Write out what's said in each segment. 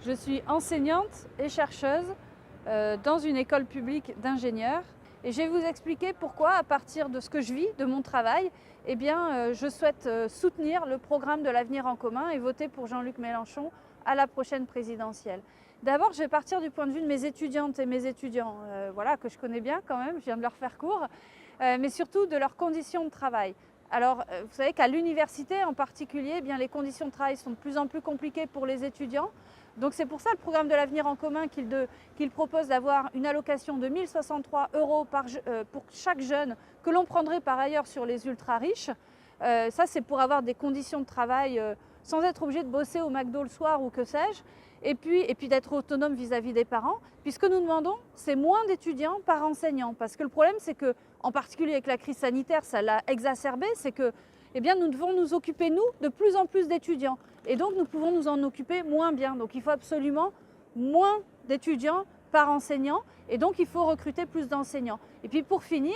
Je suis enseignante et chercheuse dans une école publique d'ingénieurs et je vais vous expliquer pourquoi, à partir de ce que je vis, de mon travail, je souhaite soutenir le programme de l'avenir en commun et voter pour Jean-Luc Mélenchon à la prochaine présidentielle. D'abord, je vais partir du point de vue de mes étudiantes et mes étudiants, que je connais bien quand même, je viens de leur faire cours, mais surtout de leurs conditions de travail. Alors, vous savez qu'à l'université en particulier, les conditions de travail sont de plus en plus compliquées pour les étudiants. Donc c'est pour ça le programme de l'avenir en commun qu'il propose d'avoir une allocation de 1 063 € pour chaque jeune que l'on prendrait par ailleurs sur les ultra riches. Ça c'est pour avoir des conditions de travail sans être obligé de bosser au McDo le soir ou que sais-je. Et puis d'être autonome vis-à-vis des parents. Puis ce que nous demandons, c'est moins d'étudiants par enseignant. Parce que le problème, c'est que, en particulier avec la crise sanitaire, ça l'a exacerbé, c'est que nous devons nous occuper, nous, de plus en plus d'étudiants. Et donc, nous pouvons nous en occuper moins bien. Donc, il faut absolument moins d'étudiants par enseignant. Et donc, il faut recruter plus d'enseignants. Et puis, pour finir,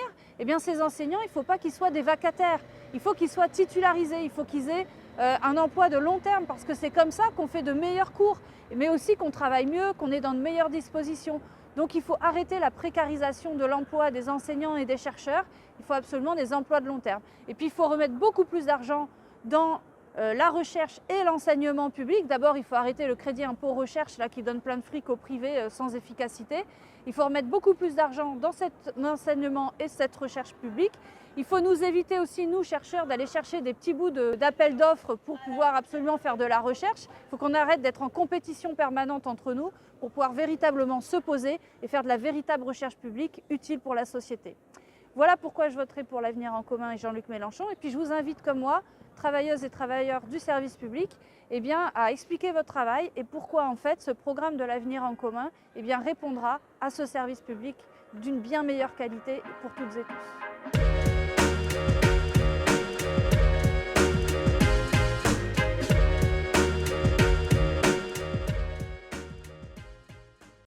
ces enseignants, il ne faut pas qu'ils soient des vacataires. Il faut qu'ils soient titularisés. Il faut qu'ils aient un emploi de long terme. Parce que c'est comme ça qu'on fait de meilleurs cours. Mais aussi qu'on travaille mieux, qu'on est dans de meilleures dispositions. Donc, il faut arrêter la précarisation de l'emploi des enseignants et des chercheurs. Il faut absolument des emplois de long terme. Et puis, il faut remettre beaucoup plus d'argent dans la recherche et l'enseignement public. D'abord, il faut arrêter le crédit impôt recherche là, qui donne plein de fric au privé sans efficacité. Il faut remettre beaucoup plus d'argent dans cet enseignement et cette recherche publique. Il faut nous éviter aussi, nous chercheurs, d'aller chercher des petits bouts d'appels d'offres pour pouvoir absolument faire de la recherche. Il faut qu'on arrête d'être en compétition permanente entre nous pour pouvoir véritablement se poser et faire de la véritable recherche publique utile pour la société. Voilà pourquoi je voterai pour l'avenir en commun et Jean-Luc Mélenchon. Et puis je vous invite comme moi, travailleuses et travailleurs du service public, à expliquer votre travail et pourquoi en fait ce programme de l'avenir en commun répondra à ce service public d'une bien meilleure qualité pour toutes et tous.